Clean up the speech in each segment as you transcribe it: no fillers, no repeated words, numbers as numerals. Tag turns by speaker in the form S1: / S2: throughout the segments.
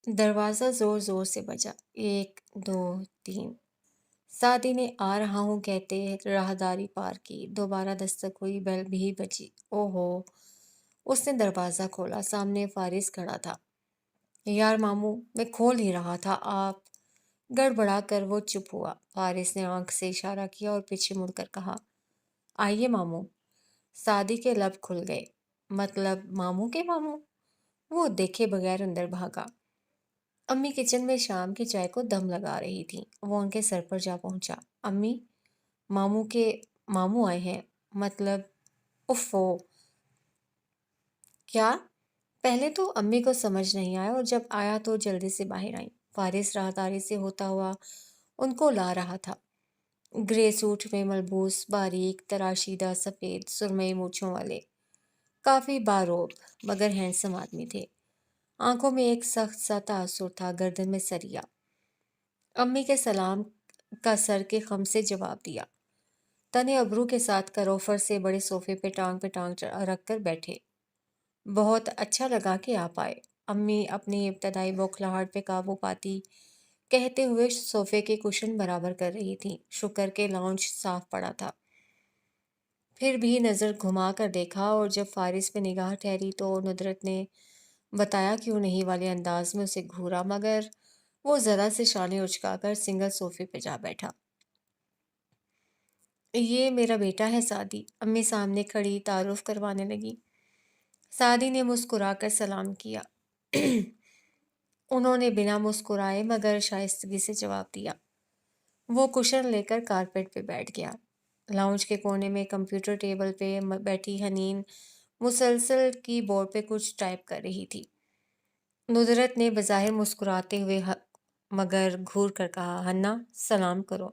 S1: دروازہ زور زور سے بجا۔ 1 2 3۔ سعدی نے آ رہا ہوں کہتے راہداری پار کی۔ دوبارہ دستک ہوئی، بیل بھی بجی۔ او ہو! اس نے دروازہ کھولا، سامنے فارس کھڑا تھا۔ یار ماموں، میں کھول ہی رہا تھا، آپ… گڑبڑا کر وہ چپ ہوا۔ فارس نے آنکھ سے اشارہ کیا اور پیچھے مڑ کر کہا، آئیے ماموں۔ سعدی کے لب کھل گئے۔ مطلب ماموں کے ماموں؟ وہ دیکھے بغیر اندر بھاگا۔ امی کچن میں شام کی چائے کو دم لگا رہی تھیں۔ وہ ان کے سر پر جا پہنچا۔ امی، ماموں کے ماموں آئے ہیں۔ مطلب… افو! کیا؟ پہلے تو امی کو سمجھ نہیں آیا اور جب آیا تو جلدی سے باہر آئیں۔ فارس راہداری سے ہوتا ہوا ان کو لا رہا تھا۔ گرے سوٹ میں ملبوس، باریک تراشیدہ سفید سرمئی مونچھوں والے، کافی باروب مگر ہینڈسم آدمی تھے۔ آنکھوں میں ایک سخت سا تاثر تھا، گردن میں سریا۔ امی کے سلام کا سر کے خم سے جواب دیا۔ تنے ابرو کے ساتھ کروفر سے بڑے صوفے پہ ٹانگ رکھ کر بیٹھے۔ بہت اچھا لگا کہ آپ آئے۔ امی اپنی ابتدائی بوکھلاہٹ پہ قابو پاتی کہتے ہوئے صوفے کے کشن برابر کر رہی تھیں۔ شکر کے لاؤنج صاف پڑا تھا۔ پھر بھی نظر گھما کر دیکھا اور جب فارس پہ نگاہ ٹھہری تو ندرت نے بتایا کیوں نہیں والے انداز میں اسے گھورا، مگر وہ ذرا سے شانے اچکا کر سنگل صوفے پہ جا بیٹھا۔ یہ میرا بیٹا ہے سعدی، امی سامنے کھڑی تعارف کروانے لگی۔ سعدی نے مسکرا کر سلام کیا۔ انہوں نے بنا مسکرائے مگر شائستگی سے جواب دیا۔ وہ کشن لے کر کارپیٹ پہ بیٹھ گیا۔ لاؤنج کے کونے میں کمپیوٹر ٹیبل پہ بیٹھی حنین مسلسل کی بورڈ پہ کچھ ٹائپ کر رہی تھی۔ ندرت نے بظاہر مسکراتے ہوئے مگر گھور کر کہا، ہنا سلام کرو۔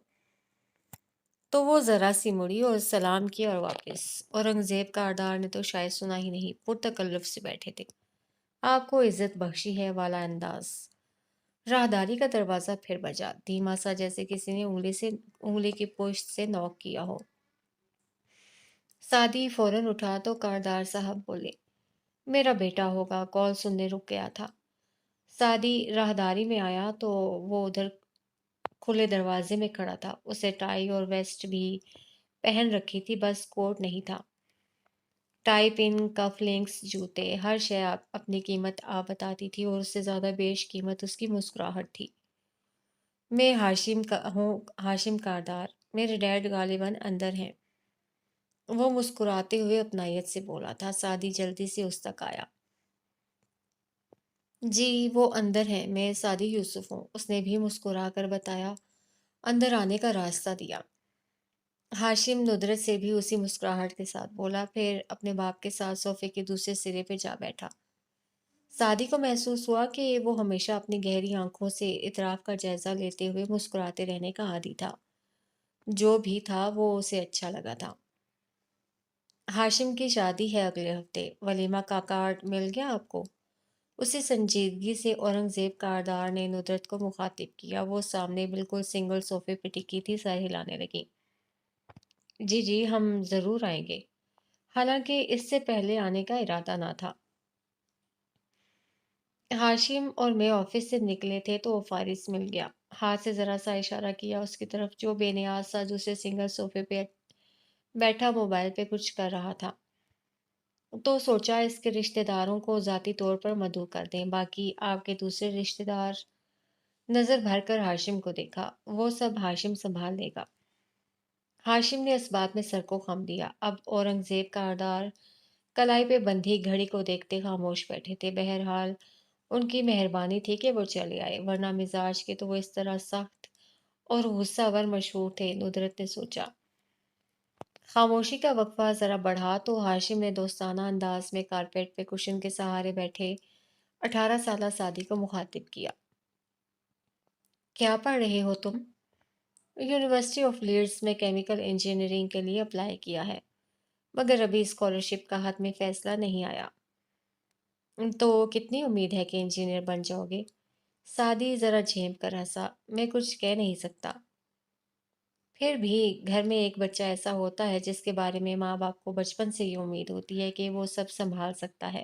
S1: تو وہ ذرا سی مڑی اور سلام کیا اور واپس۔ اورنگزیب کاردار نے تو شاید سنا ہی نہیں، پرتکلف سے بیٹھے تھے۔ آپ کو عزت بخشی ہے والا انداز۔ راہداری کا دروازہ پھر بجا، دھیما سا جیسے کسی نے انگلی کی پشت سے نوک کیا ہو۔ سعدی فوراً اٹھا تو کاردار صاحب بولے، میرا بیٹا ہوگا، کال سننے رک گیا تھا۔ سعدی راہداری میں آیا تو وہ ادھر کھلے دروازے میں کھڑا تھا۔ اسے ٹائی اور ویسٹ بھی پہن رکھی تھی، بس کوٹ نہیں تھا۔ ٹائی پن، کف لنکس، جوتے، ہر شے اپنی قیمت آپ بتاتی تھی اور اس سے زیادہ بیش قیمت اس کی مسکراہٹ تھی۔ میں ہاشم کاردار، میرے ڈیڈ غالباً اندر ہیں۔ وہ مسکراتے ہوئے اپنائیت سے بولا تھا۔ سعدی جلدی سے اس تک آیا۔ جی وہ اندر ہیں، میں سعدی یوسف ہوں، اس نے بھی مسکرا کر بتایا، اندر آنے کا راستہ دیا۔ ہاشم ندرت سے بھی اسی مسکراہٹ کے ساتھ بولا، پھر اپنے باپ کے ساتھ صوفے کے دوسرے سرے پہ جا بیٹھا۔ سعدی کو محسوس ہوا کہ وہ ہمیشہ اپنی گہری آنکھوں سے اطراف کا جائزہ لیتے ہوئے مسکراتے رہنے کا عادی تھا۔ جو بھی تھا وہ اسے اچھا لگا تھا۔ ہاشم کی شادی ہے اگلے ہفتے، ولیمہ کا کارڈ مل گیا آپ کو؟ اسی سنجیدگی سے اورنگزیب کاردار نے ندرت کو مخاطب کیا۔ وہ سامنے بالکل سنگل صوفے پہ ٹکی تھی، سر ہلانے لگی۔ جی جی ہم ضرور آئیں گے، حالانکہ اس سے پہلے آنے کا ارادہ نہ تھا۔ ہاشم اور میں آفس سے نکلے تھے تو فارس مل گیا۔ ہاتھ سے ذرا سا اشارہ کیا اس کی طرف جو بے نیاز سا دوسرے سنگل صوفے پہ بیٹھا موبائل پہ کچھ کر رہا تھا۔ تو سوچا اس کے رشتہ داروں کو ذاتی طور پر مدعو کر دیں، باقی آپ کے دوسرے رشتہ دار… نظر بھر کر ہاشم کو دیکھا، وہ سب ہاشم سنبھال لے گا۔ ہاشم نے اس بات میں سر کو خم دیا۔ اب اورنگزیب کاردار کلائی پہ بندھی گھڑی کو دیکھتے خاموش بیٹھے تھے۔ بہرحال ان کی مہربانی تھی کہ وہ چلے آئے، ورنہ مزاج کے تو وہ اس طرح سخت اور غصہ ور مشہور تھے۔ ندرت نے سوچا۔ خاموشی کا وقفہ ذرا بڑھا تو ہاشم نے دوستانہ انداز میں کارپیٹ پہ کشن کے سہارے بیٹھے 18 سالہ سعدی کو مخاطب کیا۔ کیا پڑھ رہے ہو تم؟ یونیورسٹی آف لیڈز میں کیمیکل انجینئرنگ کے لیے اپلائی کیا ہے، مگر ابھی اسکالرشپ کا حتمی فیصلہ نہیں آیا۔ تو کتنی امید ہے کہ انجینئر بن جاؤ گے؟ سعدی ذرا جھینپ کر ہنسا۔ میں کچھ کہہ نہیں سکتا۔ پھر بھی گھر میں ایک بچہ ایسا ہوتا ہے جس کے بارے میں ماں باپ کو بچپن سے یہ امید ہوتی ہے کہ وہ سب سنبھال سکتا ہے۔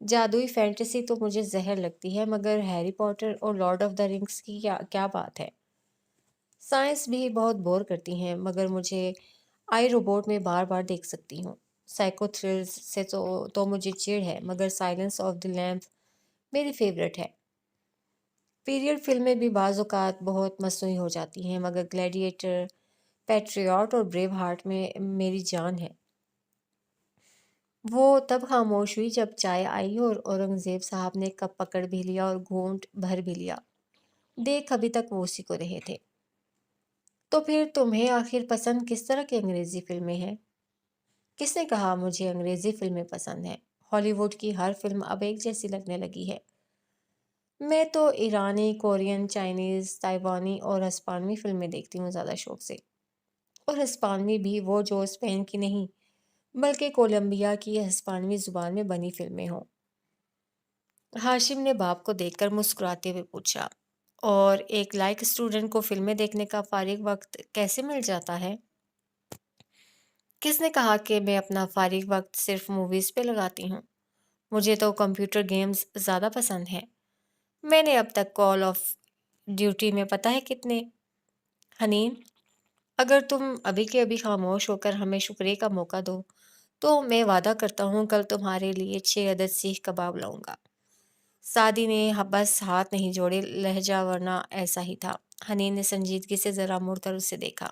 S1: جادوئی فینٹیسی تو مجھے زہر لگتی ہے، مگر ہیری پوٹر اور لارڈ آف دا رنگس کی کیا کیا بات ہے؟ سائنس بھی بہت بور کرتی ہیں، مگر مجھے آئی روبوٹ میں بار بار دیکھ سکتی ہوں۔ سائیکو تھرلز سے تو مجھے چڑ ہے، مگر سائلنس آف دی لیمپ میری فیوریٹ ہے۔ پیریڈ فلمیں بھی بعض اوقات بہت مصنوعی ہو جاتی ہیں، مگر گلیڈیٹر، پیٹریاٹ اور بریو ہارٹ میں میری جان ہے۔ وہ تب خاموش ہوئی جب چائے آئی اور اورنگزیب صاحب نے کپ پکڑ بھی لیا اور گھونٹ بھر بھی لیا۔ دیکھ ابھی تک وہ اسی کو رہے تھے۔ تو پھر تمہیں آخر پسند کس طرح کی انگریزی فلمیں ہیں؟ کس نے کہا مجھے انگریزی فلمیں پسند ہیں؟ ہالی ووڈ کی ہر فلم اب ایک جیسی لگنے لگی ہے۔ میں تو ایرانی، کورین، چائنیز، تائیوانی اور ہسپانوی فلمیں دیکھتی ہوں زیادہ شوق سے۔ اور ہسپانوی بھی وہ جو اسپین کی نہیں، بلکہ کولمبیا کی ہسپانوی زبان میں بنی فلمیں ہوں۔ ہاشم نے باپ کو دیکھ کر مسکراتے ہوئے پوچھا، اور ایک لائق اسٹوڈنٹ کو فلمیں دیکھنے کا فارغ وقت کیسے مل جاتا ہے؟ کس نے کہا کہ میں اپنا فارغ وقت صرف موویز پہ لگاتی ہوں؟ مجھے تو کمپیوٹر گیمز زیادہ پسند ہیں۔ میں نے اب تک کال آف ڈیوٹی میں پتہ ہے کتنے۔ حنین، اگر تم ابھی کے ابھی خاموش ہو کر ہمیں شکریہ کا موقع دو تو میں وعدہ کرتا ہوں کل تمہارے لیے 6 عدد سیخ کباب لاؤں گا۔ سعدی نے بس ہاتھ نہیں جوڑے، لہجہ ورنہ ایسا ہی تھا۔ حنین نے سنجیدگی سے ذرا مڑ کر اسے دیکھا۔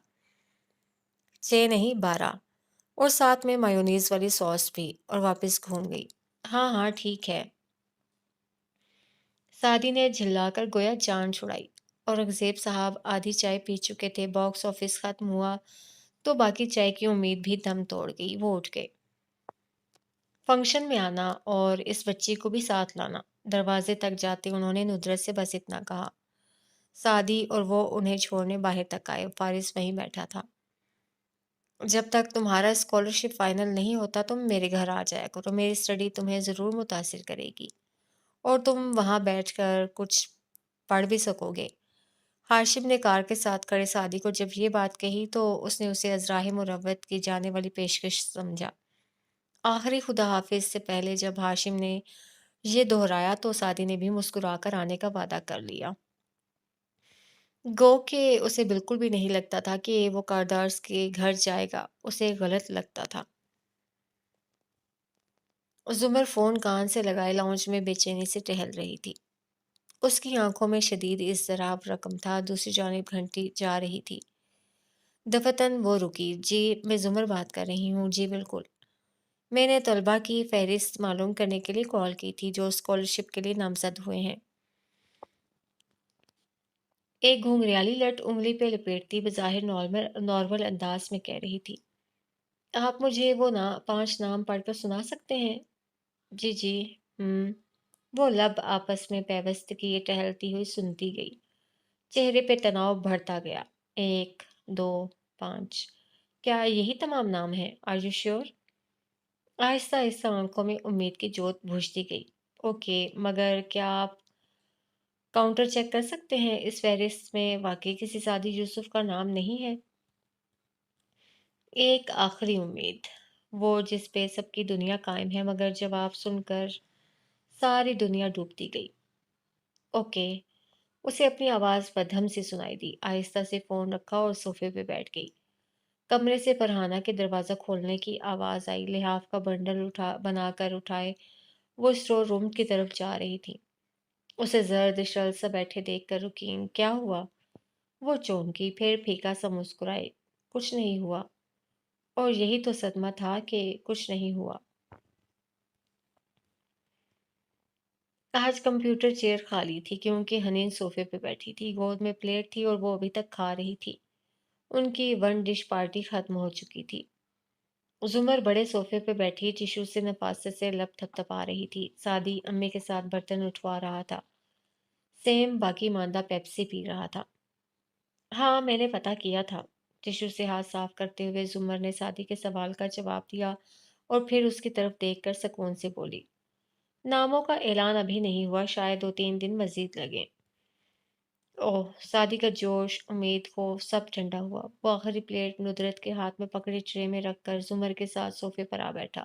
S1: 6 نہیں 12، اور ساتھ میں میونیز والی سوس بھی، اور واپس گھوم گئی۔ ہاں ہاں ٹھیک ہے۔ سعدی نے جھلا کر گویا جان چھڑائی۔ اورنگزیب صاحب آدھی چائے پی چکے تھے۔ باکس آفس ختم ہوا تو باقی چائے کی امید بھی دم توڑ گئی۔ وہ اٹھ گئے۔ فنکشن میں آنا اور اس بچی کو بھی ساتھ لانا۔ دروازے تک جاتے انہوں نے ندرت سے بس اتنا کہا۔ سعدی اور وہ انہیں چھوڑنے باہر تک آئے۔ فارس وہیں بیٹھا تھا۔ جب تک تمہارا اسکالرشپ فائنل نہیں ہوتا تم میرے گھر آ جایا کرو، میری اسٹڈی تمہیں ضرور متاثر کرے گی اور تم وہاں بیٹھ کر کچھ پڑھ بھی سکو گے۔ ہاشم نے کار کے ساتھ کھڑے سعدی کو جب یہ بات کہی تو اس نے اسے ازراہ مروت کی جانے والی پیشکش سمجھا۔ آخری خدا حافظ سے پہلے جب ہاشم نے یہ دہرایا تو سعدی نے بھی مسکرا کر آنے کا وعدہ کر لیا۔ گو کہ اسے بالکل بھی نہیں لگتا تھا کہ وہ کاردارز کے گھر جائے گا، اسے غلط لگتا تھا۔ زمر فون کان سے لگائے لاؤنج میں بے چینی سے ٹہل رہی تھی۔ اس کی آنکھوں میں شدید اضطراب رقم تھا۔ دوسری جانب گھنٹی جا رہی تھی۔ دفتن وہ رکی۔ جی میں زمر بات کر رہی ہوں۔ جی بالکل، میں نے طلبہ کی فہرست معلوم کرنے کے لیے کال کی تھی جو اسکالرشپ کے لیے نامزد ہوئے ہیں۔ ایک گھنگریالی لٹ انگلی پہ لپیٹتی بظاہر نارمل انداز میں کہہ رہی تھی، آپ مجھے وہ 5 نام پڑھ کر سنا سکتے ہیں؟ جی جی۔ ہم۔ وہ لب آپس میں پیوست کیے ٹہلتی ہوئی سنتی گئی۔ چہرے پہ تناؤ بڑھتا گیا۔ 1 2 5، کیا یہی تمام نام ہیں؟ Are you sure? آہستہ آہستہ آنکھوں میں امید کی جوت بجھتی گئی۔ اوکے، مگر کیا آپ کاؤنٹر چیک کر سکتے ہیں؟ اس فہرست میں واقعی کسی سعدی یوسف کا نام نہیں ہے؟ ایک آخری امید، وہ جس پہ سب کی دنیا قائم ہے، مگر جواب سن کر ساری دنیا ڈوبتی گئی۔ اوکے، اسے اپنی آواز بدہم سے سنائی دی۔ آہستہ سے فون رکھا اور صوفے پہ بیٹھ گئی۔ کمرے سے فرحانہ کے دروازہ کھولنے کی آواز آئی۔ لحاف کا بنڈل بنا کر اٹھائے وہ اسٹور روم کی طرف جا رہی تھی۔ اسے زرد شل سا بیٹھے دیکھ کر رکین، کیا ہوا؟ وہ چونکی، پھر پھیکا سا مسکرائے، کچھ نہیں ہوا۔ اور یہی تو صدمہ تھا کہ کچھ نہیں ہوا۔ آج کمپیوٹر چیئر خالی تھی کیونکہ حنین صوفے پہ بیٹھی تھی۔ گود میں پلیٹ تھی اور وہ ابھی تک کھا رہی تھی۔ ان کی 1 ڈش پارٹی ختم ہو چکی تھی۔ زمر بڑے صوفے پہ بیٹھی ٹیشو سے نفاست سے لب تھپتھپا رہی تھی۔ سعدی امی کے ساتھ برتن اٹھوا رہا تھا۔ سیم باقی ماندہ پیپسی پی رہا تھا۔ ہاں میں نے پتہ کیا تھا۔ ٹیشو سے ہاتھ صاف کرتے ہوئے زمر نے سعدی کے سوال کا جواب دیا اور پھر اس کی طرف دیکھ کر سکون سے بولی، ناموں کا اعلان ابھی نہیں ہوا، شاید 2 3 دن مزید لگیں۔ اوہ، سعدی کا جوش، امید، خوف سب ٹھنڈا ہوا۔ وہ آخری پلیٹ ندرت کے ہاتھ میں پکڑی ٹرے میں رکھ کر زمر کے ساتھ صوفے پر آ بیٹھا۔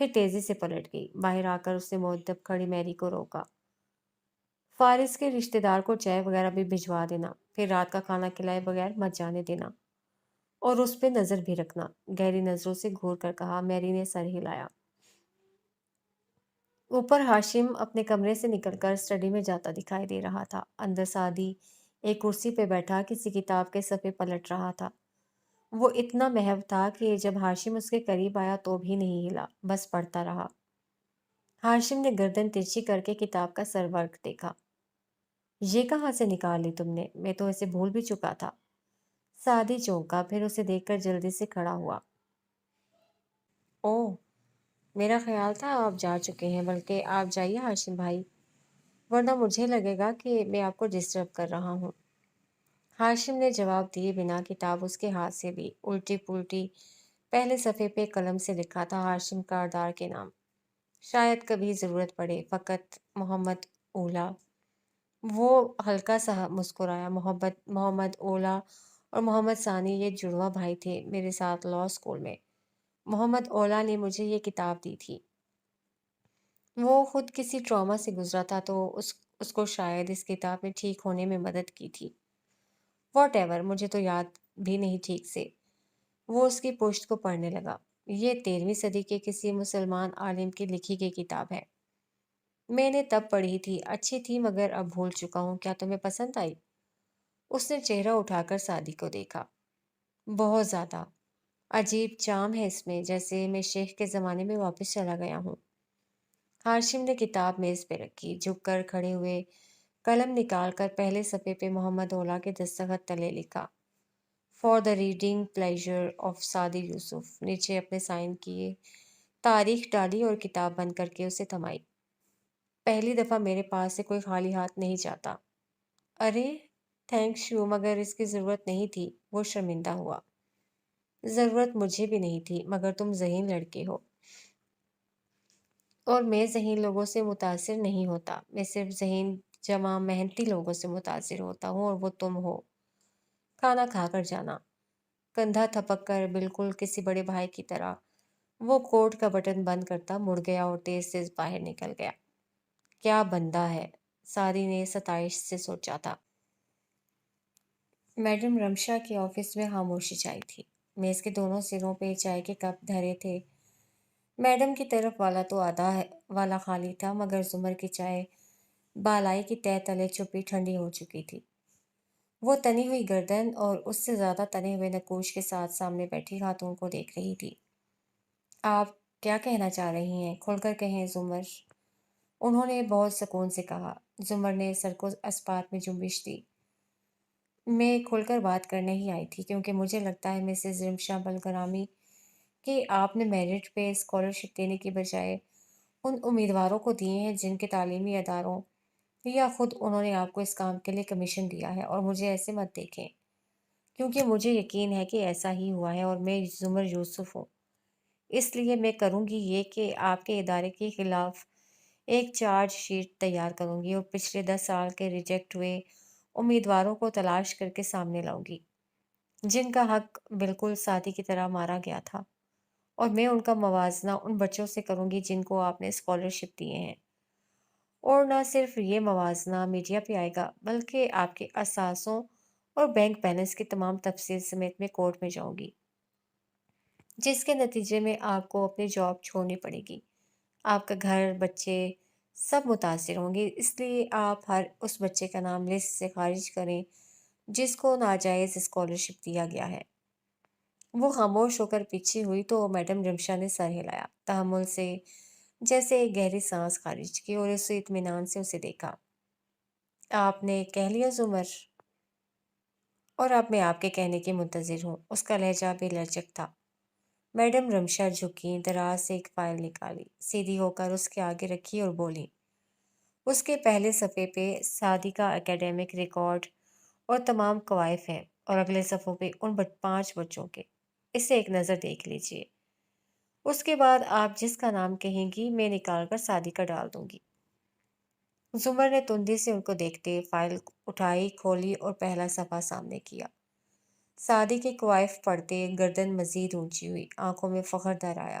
S1: پھر تیزی سے پلٹ گئی۔ باہر آ کر اس نے مؤدب کھڑی میری کو روکا۔ فارس کے رشتہ دار کو چائے وغیرہ بھی بھجوا دینا، پھر رات کا کھانا کھلائے بغیر مت جانے دینا، اور اس پہ نظر بھی رکھنا۔ گہری نظروں سے گھور کر کہا۔ میری نے سر ہلایا۔ اوپر ہاشم اپنے کمرے سے نکل کر اسٹڈی میں جاتا دکھائی دے رہا تھا۔ اندر سعدی ایک کرسی پہ بیٹھا کسی کتاب کے صفحے پلٹ رہا تھا۔ وہ اتنا محو تھا کہ جب ہاشم اس کے قریب آیا تو بھی نہیں ہلا، بس پڑھتا رہا۔ ہاشم نے گردن ترچھی کر کے کتاب کا سرورق دیکھا۔ یہ کہاں سے نکال لی تم نے؟ میں تو اسے بھول بھی چکا تھا۔ سعدی چونکا، پھر اسے دیکھ کر جلدی سے کھڑا ہوا۔ اوہ، میرا خیال تھا آپ جا چکے ہیں، بلکہ آپ جائیے ہاشم بھائی، ورنہ مجھے لگے گا کہ میں آپ کو ڈسٹرب کر رہا ہوں۔ ہاشم نے جواب دیے بنا کتاب اس کے ہاتھ سے لی۔ الٹی پلٹی پہلے صفحے پہ قلم سے لکھا تھا ہاشم کاردار کے نام۔ شاید کبھی ضرورت پڑے، فقط محمد اولا۔ وہ ہلکا سا مسکرایا۔ محمد اولا اور محمد ثانی یہ جڑواں بھائی تھے میرے ساتھ لاء اسکول میں۔ محمد اولا نے مجھے یہ کتاب دی تھی۔ وہ خود کسی ٹراما سے گزرا تھا تو اس کو شاید اس کتاب میں ٹھیک ہونے میں مدد کی تھی۔ واٹ ایور، مجھے تو یاد بھی نہیں ٹھیک سے۔ وہ اس کی پشت کو پڑھنے لگا۔ یہ 13ویں صدی کے کسی مسلمان عالم کی لکھی گئی کتاب ہے۔ میں نے تب پڑھی تھی، اچھی تھی مگر اب بھول چکا ہوں۔ کیا تمہیں پسند آئی؟ اس نے چہرہ اٹھا کر سعدی کو دیکھا۔ بہت زیادہ۔ عجیب چام ہے اس میں، جیسے میں شیخ کے زمانے میں واپس چلا گیا ہوں۔ ہاشم نے کتاب میز پہ رکھی، جھک کر کھڑے ہوئے، قلم نکال کر پہلے صفحے پہ محمد اولا کے دستخط تلے لکھا۔ For the reading pleasure of Saadi Youssef. نیچے اپنے سائن کیے، تاریخ ڈالی اور کتاب بند کر کے اسے تھمائی۔ پہلی دفعہ میرے پاس سے کوئی خالی ہاتھ نہیں جاتا۔ ارے تھینکس یو، مگر اس کی ضرورت نہیں تھی۔ وہ شرمندہ ہوا۔ ضرورت مجھے بھی نہیں تھی، مگر تم ذہین لڑکے ہو، اور میں ذہین لوگوں سے متاثر نہیں ہوتا۔ میں صرف ذہین جمع محنتی لوگوں سے متاثر ہوتا ہوں، اور وہ تم ہو۔ کھانا کھا کر جانا۔ کندھا تھپک کر بالکل کسی بڑے بھائی کی طرح وہ کوٹ کا بٹن بند کرتا مڑ گیا اور تیز تیز باہر نکل گیا۔ کیا بندہ ہے، ساری نے ستائش سے سوچا تھا۔ میڈم رمشا کے آفس میں خاموشی چھائی تھی۔ میز کے دونوں سروں پہ چائے کے کپ دھرے تھے۔ میڈم کی طرف والا تو آدھا والا خالی تھا، مگر زمر کی چائے بالائی کی تہہ تلے چھپی ٹھنڈی ہو چکی تھی۔ وہ تنی ہوئی گردن اور اس سے زیادہ تنے ہوئے نقوش کے ساتھ سامنے بیٹھی خاتون کو دیکھ رہی تھی۔ آپ کیا کہنا چاہ رہی ہیں؟ کھل کر کہیں زمر، انہوں نے بہت سکون سے کہا۔ زمر نے سر کو اسپات میں جنبش دی۔ میں کھل کر بات کرنے ہی آئی تھی، کیونکہ مجھے لگتا ہے مسز رمشا بلگرامی کہ آپ نے میرٹ پہ اسکالرشپ دینے کی بجائے ان امیدواروں کو دیے ہیں جن کے تعلیمی اداروں یا خود انہوں نے آپ کو اس کام کے لیے کمیشن دیا ہے، اور مجھے ایسے مت دیکھیں، کیونکہ مجھے یقین ہے کہ ایسا ہی ہوا ہے، اور میں زمر یوسف ہوں۔ اس لیے میں کروں گی یہ کہ آپ کے ادارے کے خلاف ایک چارج شیٹ تیار کروں گی اور پچھلے 10 سال کے ریجیکٹ ہوئے امیدواروں کو تلاش کر کے سامنے لاؤں گی، جن کا حق بالکل ساتھی کی طرح مارا گیا تھا، اور میں ان کا موازنہ ان بچوں سے کروں گی جن کو آپ نے اسکالرشپ دیے ہیں۔ اور نہ صرف یہ موازنہ میڈیا پہ آئے گا، بلکہ آپ کے اثاثوں اور بینک بیلنس کی تمام تفصیل سمیت میں کورٹ میں جاؤں گی، جس کے نتیجے میں آپ کو اپنی جاب چھوڑنی پڑے گی۔ آپ کا گھر، بچے سب متاثر ہوں گے، اس لیے آپ ہر اس بچے کا نام لسٹ سے خارج کریں جس کو ناجائز اسکالرشپ دیا گیا ہے۔ وہ خاموش ہو کر پیچھے ہوئی تو میڈم رمشا نے سر ہلایا، تحمل سے، جیسے ایک گہری سانس خارج کی، اور اسے اطمینان سے اسے دیکھا۔ آپ نے کہہ لیا زمر؟ اور اب میں آپ کے کہنے کی منتظر ہوں۔ اس کا لہجہ بے لچک تھا۔ میڈم رمشا جھکی، دراز سے ایک فائل نکالی، سیدھی ہو کر اس کے آگے رکھی اور بولی۔ اس کے پہلے صفحے پہ سعدی کا اکیڈیمک ریکارڈ اور تمام کوائف ہیں، اور اگلے صفحوں پہ ان 5 بچوں کے۔ اسے ایک نظر دیکھ لیجئے۔ اس کے بعد آپ جس کا نام کہیں گی میں نکال کر سعدی کا ڈال دوں گی۔ زمر نے تندی سے ان کو دیکھتے فائل اٹھائی، کھولی اور پہلا صفحہ سامنے کیا۔ سعدی کے کوائف پڑھتے گردن مزید اونچی ہوئی، آنکھوں میں فخر در آیا۔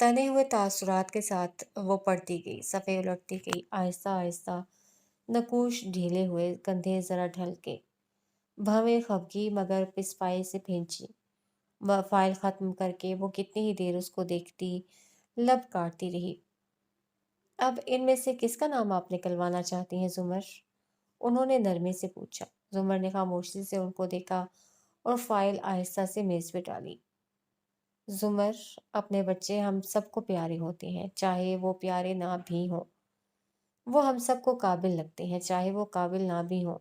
S1: تنے ہوئے تاثرات کے ساتھ وہ پڑھتی گئی، صفحے الٹتی گئی، آہستہ آہستہ نقوش ڈھیلے ہوئے، کندھے ذرا ڈھل کے۔ بھویں خفگی مگر پسپائی سے پھینچی۔ وہ فائل ختم کر کے وہ کتنی ہی دیر اس کو دیکھتی، لب کاٹتی رہی۔ اب ان میں سے کس کا نام آپ نکلوانا چاہتی ہیں زمر؟ انہوں نے نرمی سے پوچھا۔ زمر نے خاموشی سے ان کو دیکھا اور فائل آہستہ سے میز پہ ڈالی۔ زمر، اپنے بچے ہم سب کو پیارے ہوتے ہیں، چاہے وہ پیارے نہ بھی ہوں۔ وہ ہم سب کو قابل لگتے ہیں، چاہے وہ قابل نہ بھی ہوں۔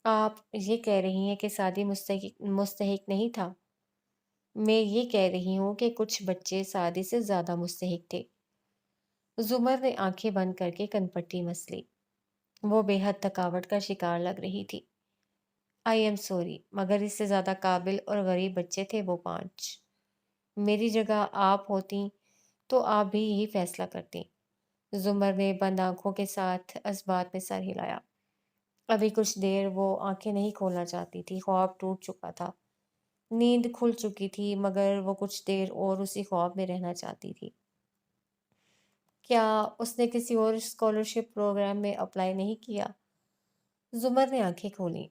S1: آپ یہ کہہ رہی ہیں کہ سعدی مستحق نہیں تھا؟ میں یہ کہہ رہی ہوں کہ کچھ بچے سعدی سے زیادہ مستحق تھے۔ زمر نے آنکھیں بند کر کے کنپٹی مس لی۔ وہ بے حد تھکاوٹ کا شکار لگ رہی تھی۔ آئی ایم سوری، مگر اس سے زیادہ قابل اور غریب بچے تھے وہ 5۔ میری جگہ آپ ہوتی تو آپ بھی یہی فیصلہ کرتی۔ زمر نے بند آنکھوں کے ساتھ اثبات میں سر ہلایا۔ ابھی کچھ دیر وہ آنکھیں نہیں کھولنا چاہتی تھی، خواب ٹوٹ چکا تھا۔ نیند کھل چکی تھی مگر وہ کچھ دیر اور اسی خواب میں رہنا چاہتی تھی۔ کیا اس نے کسی اور اسکالرشپ پروگرام میں اپلائی نہیں کیا؟ زمر نے آنکھیں کھولیں۔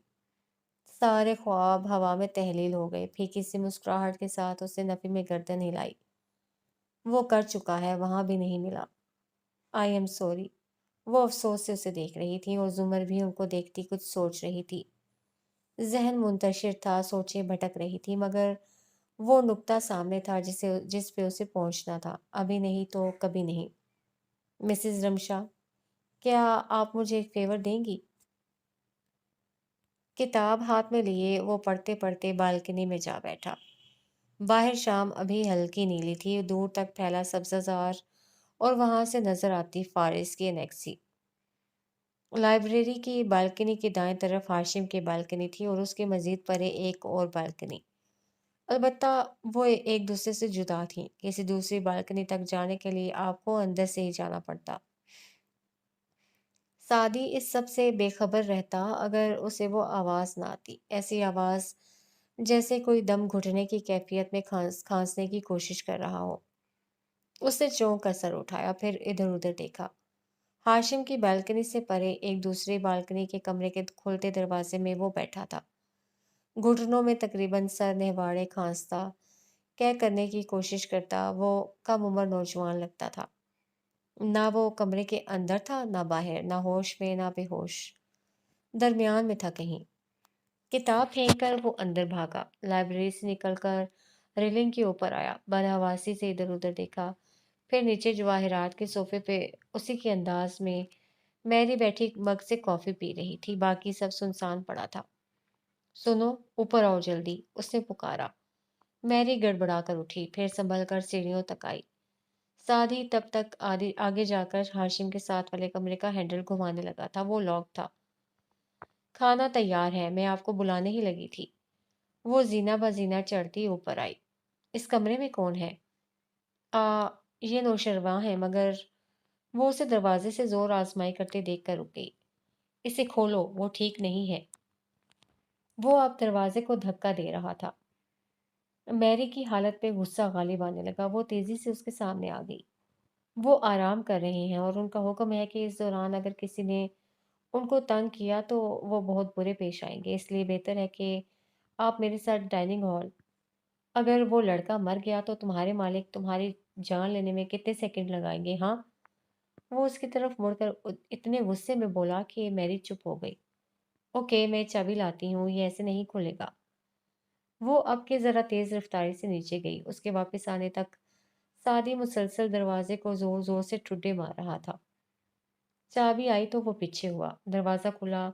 S1: سارے خواب ہوا میں تحلیل ہو گئے۔ پھیکی سی مسکراہٹ کے ساتھ اس نے نفی میں گردن ہلائی۔ وہ کر چکا ہے، وہاں بھی نہیں ملا۔ I am sorry. وہ افسوس سے اسے دیکھ رہی تھی اور زمر بھی ان کو دیکھتی کچھ سوچ رہی تھی۔ ذہن منتشر تھا، سوچیں بھٹک رہی تھی، مگر وہ نقطہ سامنے تھا جس پہ اسے پہنچنا تھا، ابھی نہیں تو کبھی نہیں۔ مسز رمشا، کیا آپ مجھے ایک فیور دیں گی؟ کتاب ہاتھ میں لیے وہ پڑھتے پڑھتے بالکنی میں جا بیٹھا۔ باہر شام ابھی ہلکی نیلی تھی، دور تک پھیلا سبزہ زار اور وہاں سے نظر آتی فارس کی انیکسی۔ لائبریری کی بالکنی کی دائیں طرف ہاشم کی بالکنی تھی اور اس کے مزید پرے ایک اور بالکنی۔ البتہ وہ ایک دوسرے سے جدا تھیں۔ کسی دوسری بالکنی تک جانے کے لیے آپ کو اندر سے ہی جانا پڑتا۔ سعدی اس سب سے بے خبر رہتا اگر اسے وہ آواز نہ آتی، ایسی آواز جیسے کوئی دم گھٹنے کی کیفیت میں کھانسنے کی کوشش کر رہا ہو۔ اس نے چونک کر سر اٹھایا، پھر ادھر ادھر دیکھا۔ ہاشم کی بالکنی سے پرے ایک دوسری بالکنی کے کمرے کے کھلتے دروازے میں وہ بیٹھا تھا، گھٹنوں میں تقریباً سر نہواڑے کھانستا، کرنے کی کوشش کرتا۔ وہ کم عمر نوجوان لگتا تھا۔ نہ وہ کمرے کے اندر تھا نہ باہر، نہ ہوش میں نہ بے ہوش، درمیان میں تھا کہیں۔ کتاب پھینک کر وہ اندر بھاگا، لائبریری سے نکل کر ریلنگ کے اوپر آیا، بدحواسی سے ادھر ادھر دیکھا، پھر نیچے جواہرات کے صوفے پہ اسی کے انداز میں میری بیٹھی مگ سے کافی پی رہی تھی، باقی سب سنسان پڑا تھا۔ سنو، اوپر آؤ جلدی، اس نے پکارا۔ میری گڑبڑا کر اٹھی، پھر سنبھل کر سیڑھیوں تک آئی۔ سعدی تب تک آگے جا کر ہاشم کے ساتھ والے کمرے کا ہینڈل گھمانے لگا تھا، وہ لاک تھا۔ کھانا تیار ہے، میں آپ کو بلانے ہی لگی تھی۔ وہ زینہ بزینہ چڑھتی اوپر آئی۔ اس کمرے میں کون ہے؟ یہ نوشرواں ہے، مگر وہ اسے دروازے سے زور آزمائی کرتے دیکھ کر رک گئی۔ اسے کھولو، وہ ٹھیک نہیں ہے۔ وہ اب دروازے کو دھکا دے رہا تھا۔ میری کی حالت پہ غصہ غالب آنے لگا، وہ تیزی سے اس کے سامنے آ گئی۔ وہ آرام کر رہے ہیں اور ان کا حکم ہے کہ اس دوران اگر کسی نے ان کو تنگ کیا تو وہ بہت برے پیش آئیں گے، اس لیے بہتر ہے کہ آپ میرے ساتھ ڈائننگ ہال۔ اگر وہ لڑکا مر گیا تو تمہارے مالک تمہاری جان لینے میں کتنے سیکنڈ لگائیں گے؟ ہاں؟ وہ اس کی طرف مڑ کر اتنے غصے میں بولا کہ میری چپ ہو گئی۔ اوکے، میں چابی لاتی ہوں، یہ ایسے نہیں کھلے گا۔ وہ اب کے ذرا تیز رفتاری سے نیچے گئی۔ اس کے واپس آنے تک سعدی مسلسل دروازے کو زور زور سے ٹھڈے مار رہا تھا۔ چابی آئی تو وہ پیچھے ہوا، دروازہ کھلا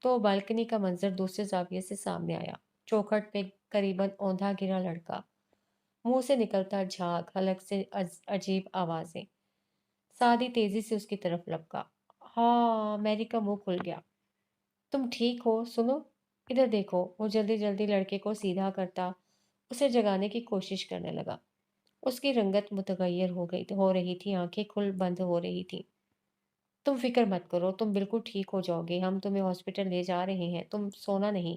S1: تو بالکنی کا منظر دوسرے زاویے سے سامنے آیا۔ چوکھٹ پہ قریباً اوندھا گرا لڑکا، منہ سے نکلتا جھاگ، حلق سے عجیب آوازیں۔ سعدی تیزی سے اس کی طرف لپکا۔ ہاں، میری کا منہ کھل گیا۔ تم ٹھیک ہو؟ سنو، ادھر دیکھو۔ وہ جلدی جلدی لڑکے کو سیدھا کرتا اسے جگانے کی کوشش کرنے لگا۔ اس کی رنگت متغیر ہو رہی تھی، آنکھیں کھل بند ہو رہی تھی۔ تم فکر مت کرو، تم بالکل ٹھیک ہو جاؤ گے، ہم تمہیں ہاسپٹل لے جا رہے ہیں، تم سونا نہیں۔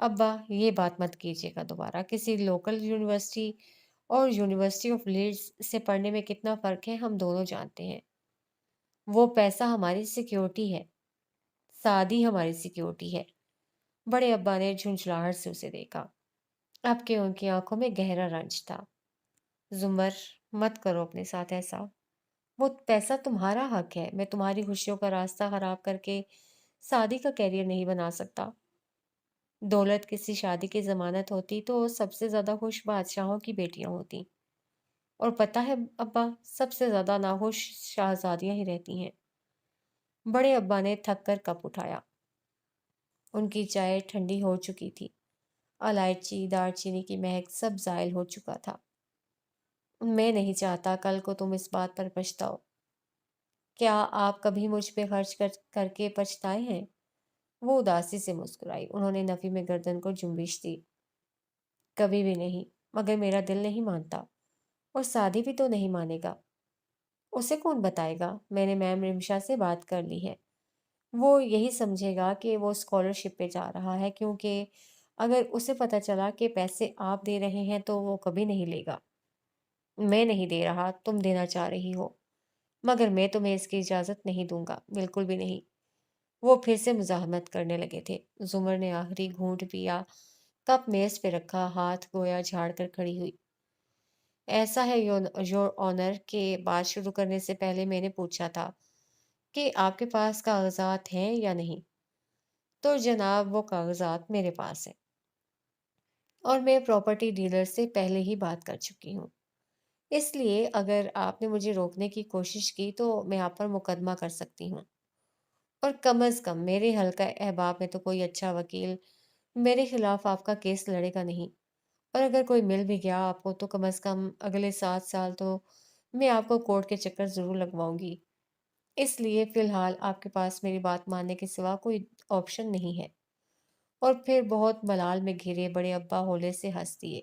S1: ابا یہ بات مت کیجیے گا دوبارہ، کسی لوکل یونیورسٹی اور یونیورسٹی آف لیڈس سے پڑھنے میں کتنا فرق ہے ہم دونوں جانتے ہیں۔ وہ پیسہ ہماری سیکیورٹی ہے، سعادی ہماری سیکیورٹی ہے۔ بڑے ابا نے جھنجھلاہٹ سے اسے دیکھا، اب کہ ان کی آنکھوں میں گہرا رنج تھا۔ زمر، مت کرو اپنے ساتھ ایسا، وہ پیسہ تمہارا حق ہے، میں تمہاری خوشیوں کا راستہ خراب کر کے شادی کا کیریئر نہیں بنا سکتا۔ دولت کسی شادی کی ضمانت ہوتی تو سب سے زیادہ خوش بادشاہوں کی بیٹیاں ہوتی، اور پتہ ہے ابا، سب سے زیادہ ناخوش شہزادیاں ہی رہتی ہیں۔ بڑے ابا نے تھک کر کپ اٹھایا، ان کی چائے ٹھنڈی ہو چکی تھی، الائچی دار چینی کی مہک سب زائل ہو چکا تھا۔ میں نہیں چاہتا کل کو تم اس بات پر پچھتاؤ۔ کیا آپ کبھی مجھ پہ خرچ کر کے پچھتائے ہیں؟ وہ اداسی سے مسکرائی، انہوں نے نفی میں گردن کو جنبش دی۔ کبھی بھی نہیں، مگر میرا دل نہیں مانتا، اور سادی بھی تو نہیں مانے گا۔ اسے کون بتائے گا؟ میں نے میم رمشا سے بات کر لی ہے، وہ یہی سمجھے گا کہ وہ اسکالرشپ پہ جا رہا ہے، کیونکہ اگر اسے پتہ چلا کہ پیسے آپ دے رہے ہیں تو وہ کبھی نہیں لے گا۔ میں نہیں دے رہا، تم دینا چاہ رہی ہو، مگر میں تمہیں اس کی اجازت نہیں دوں گا، بالکل بھی نہیں۔ وہ پھر سے مزاحمت کرنے لگے تھے۔ زمر نے آخری گھونٹ پیا، کپ میز پہ رکھا، ہاتھ گویا جھاڑ کر کھڑی ہوئی۔ ایسا ہے یور آنر کہ بات شروع کرنے سے پہلے میں نے پوچھا تھا کہ آپ کے پاس کاغذات ہیں یا نہیں؟ تو جناب وہ کاغذات میرے پاس ہیں، اور میں پراپرٹی ڈیلر سے پہلے ہی بات کر چکی ہوں۔ اس لیے اگر آپ نے مجھے روکنے کی کوشش کی تو میں آپ پر مقدمہ کر سکتی ہوں، اور کم از کم میرے حلقہ احباب میں تو کوئی اچھا وکیل میرے خلاف آپ کا کیس لڑے گا نہیں، اور اگر کوئی مل بھی گیا آپ کو تو کم از کم اگلے 7 سال تو میں آپ کو کورٹ کے چکر ضرور لگواؤں گی۔ اس لیے فی الحال آپ کے پاس میری بات ماننے کے سوا کوئی آپشن نہیں ہے۔ اور پھر بہت ملال میں گھرے بڑے ابا ہولے سے ہنس دیے،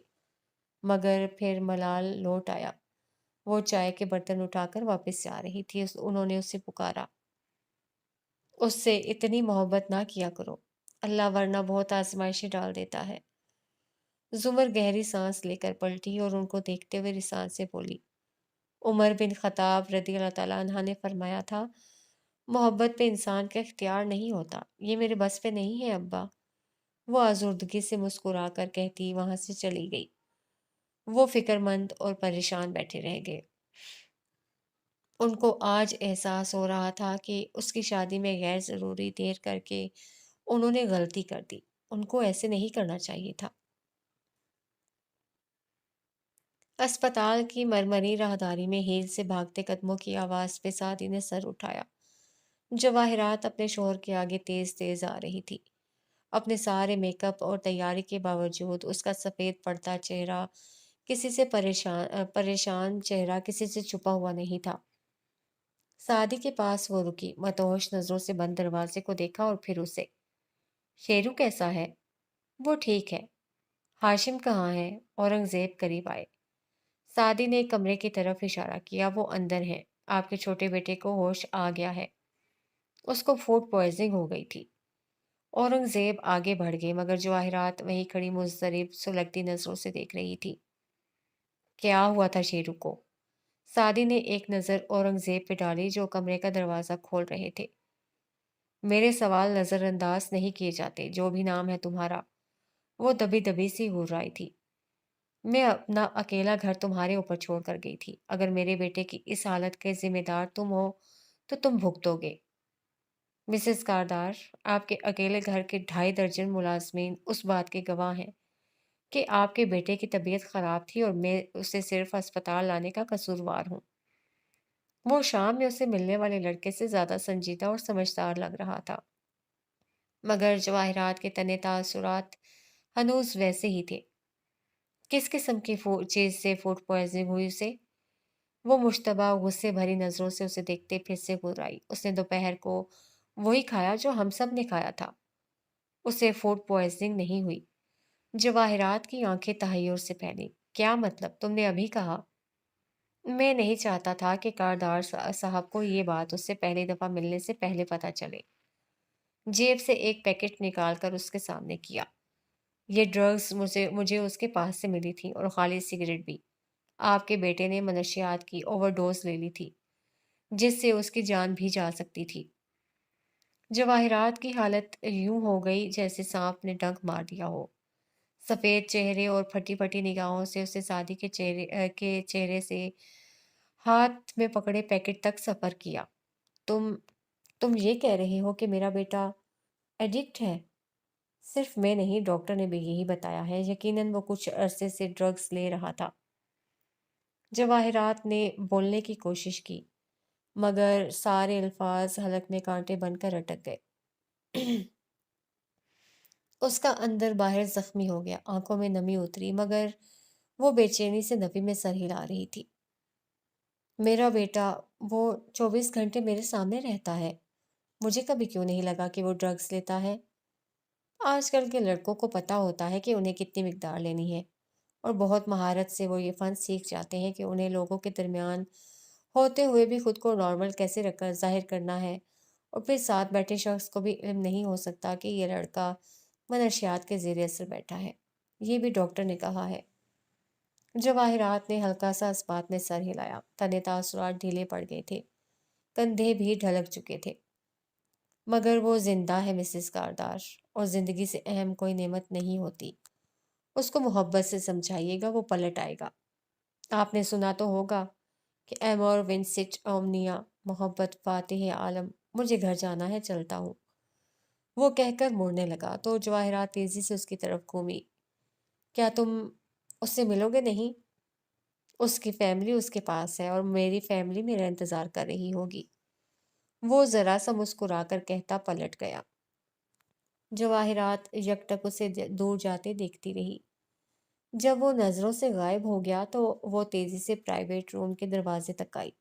S1: مگر پھر ملال لوٹ آیا۔ وہ چائے کے برتن اٹھا کر واپس جا رہی تھی، انہوں نے اسے پکارا، اس سے اتنی محبت نہ کیا کرو، اللہ ورنہ بہت آزمائشیں ڈال دیتا ہے۔ زمر گہری سانس لے کر پلٹی اور ان کو دیکھتے ہوئے رسان سے بولی، عمر بن خطاب رضی اللہ تعالیٰ عنہ نے فرمایا تھا، محبت پہ انسان کا اختیار نہیں ہوتا، یہ میرے بس پہ نہیں ہے ابا۔ وہ آزردگی سے مسکرا کر کہتی وہاں سے چلی گئی۔ وہ فکر مند اور پریشان بیٹھے رہ گئے۔ ان کو آج احساس ہو رہا تھا کہ اس کی شادی میں غیر ضروری دیر کر کے انہوں نے غلطی کر دی، ان کو ایسے نہیں کرنا چاہیے تھا۔ اسپتال کی مرمری راہداری میں ہیل سے بھاگتے قدموں کی آواز پہ سعدی نے سر اٹھایا۔ جواہرات اپنے شوہر کے آگے تیز تیز آ رہی تھی۔ اپنے سارے میک اپ اور تیاری کے باوجود اس کا سفید پڑتا چہرہ کسی سے پریشان چہرہ کسی سے چھپا ہوا نہیں تھا۔ سعدی کے پاس وہ رکی، مدہوش نظروں سے بند دروازے کو دیکھا اور پھر اسے۔ شیرو کیسا ہے؟ وہ ٹھیک ہے۔ ہاشم کہاں ہے؟ اورنگزیب قریب آئے۔ سعدی نے کمرے کی طرف اشارہ کیا، وہ اندر ہے، آپ کے چھوٹے بیٹے کو ہوش آ گیا ہے، اس کو فوڈ پوائزنگ ہو گئی تھی۔ اورنگزیب آگے بڑھ گئے، مگر جواہرات وہیں کھڑی مضطرب سلگتی نظروں سے دیکھ رہی تھی۔ کیا ہوا تھا شیرو کو؟ سعدی نے ایک نظر اورنگزیب پہ ڈالی جو کمرے کا دروازہ کھول رہے تھے۔ میرے سوال نظر انداز نہیں کیے جاتے، جو بھی نام ہے تمہارا۔ وہ دبی دبی سی گھرائی تھی۔ میں اپنا اکیلا گھر تمہارے اوپر چھوڑ کر گئی تھی، اگر میرے بیٹے کی اس حالت کے ذمہ دار تم ہو تو تم بھگتو گے۔ مسز کاردار، آپ کے اکیلے گھر کے 2.5 درجن ملازمین اس بات کے گواہ ہیں کہ آپ کے بیٹے کی طبیعت خراب تھی اور میں اسے صرف اسپتال لانے کا قصوروار ہوں۔ وہ شام میں اسے ملنے والے لڑکے سے زیادہ سنجیدہ اور سمجھدار لگ رہا تھا، مگر جواہرات کے تنے تاثرات ہنوز ویسے ہی تھے۔ کس قسم کی چیز سے فوڈ پوائزنگ ہوئی اسے؟ وہ مشتبہ غصے بھری نظروں سے اسے دیکھتے پھر سے گھرائی۔ اس نے دوپہر کو وہی کھایا جو ہم سب نے کھایا تھا، اسے فوڈ پوائزنگ نہیں ہوئی۔ جواہرات کی آنکھیں تحیر سے پھیلی۔ کیا مطلب؟ تم نے ابھی کہا۔ میں نہیں چاہتا تھا کہ کاردار صاحب کو یہ بات اس سے پہلی دفعہ ملنے سے پہلے پتہ چلے۔ جیب سے ایک پیکٹ نکال کر اس کے سامنے کیا۔ یہ ڈرگز مجھے اس کے پاس سے ملی تھی اور خالی سگریٹ بھی۔ آپ کے بیٹے نے منشیات کی اوور ڈوز لے لی تھی جس سے اس کی جان بھی جا سکتی تھی۔ جواہرات کی حالت یوں ہو گئی جیسے سانپ نے ڈنک مار دیا ہو۔ سفید چہرے اور پھٹی پھٹی نگاہوں سے اسے سادی کے چہرے سے ہاتھ میں پکڑے پیکٹ تک سفر کیا۔ تم تم یہ کہہ رہے ہو کہ میرا بیٹا ایڈکٹ ہے؟ صرف میں نہیں، ڈاکٹر نے بھی یہی بتایا ہے۔ یقیناً وہ کچھ عرصے سے ڈرگز لے رہا تھا۔ جواہرات نے بولنے کی کوشش کی مگر سارے الفاظ حلق میں کانٹے بن کر اٹک گئے۔ اس کا اندر باہر زخمی ہو گیا، آنکھوں میں نمی اتری مگر وہ بے چینی سے نفی میں سر ہلا رہی تھی۔ میرا بیٹا، وہ 24 گھنٹے میرے سامنے رہتا ہے۔ مجھے کبھی کیوں نہیں لگا کہ وہ ڈرگز لیتا ہے؟ آج کل کے لڑکوں کو پتہ ہوتا ہے کہ انہیں کتنی مقدار لینی ہے اور بہت مہارت سے وہ یہ فن سیکھ جاتے ہیں کہ انہیں لوگوں کے درمیان ہوتے ہوئے بھی خود کو نارمل کیسے رکھ کر ظاہر کرنا ہے، اور پھر ساتھ بیٹھے شخص کو بھی علم نہیں ہو سکتا کہ یہ لڑکا منشیات کے زیر اثر بیٹھا ہے۔ یہ بھی ڈاکٹر نے کہا ہے۔ جواہرات نے ہلکا سا اس بات میں سر ہلایا۔ تنے تاثرات ڈھیلے پڑ گئے تھے، کندھے بھی ڈھلک چکے تھے۔ مگر وہ زندہ ہے مسز کارداش، اور زندگی سے اہم کوئی نعمت نہیں ہوتی۔ اس کو محبت سے سمجھائیے گا، وہ پلٹ آئے گا۔ آپ نے سنا تو ہوگا کہ ایمور ونسٹ اومنیا، محبت فاتح عالم۔ مجھے گھر جانا ہے، چلتا ہوں۔ وہ کہہ کر مڑنے لگا تو جواہرات تیزی سے اس کی طرف گھومی۔ کیا تم اس سے ملو گے؟ نہیں، اس کی فیملی اس کے پاس ہے اور میری فیملی میرا انتظار کر رہی ہوگی، وہ ذرا سا مسکرا کر کہتا پلٹ گیا۔ جواہرات یکٹک اسے دور جاتے دیکھتی رہی۔ جب وہ نظروں سے غائب ہو گیا تو وہ تیزی سے پرائیویٹ روم کے دروازے تک آئی۔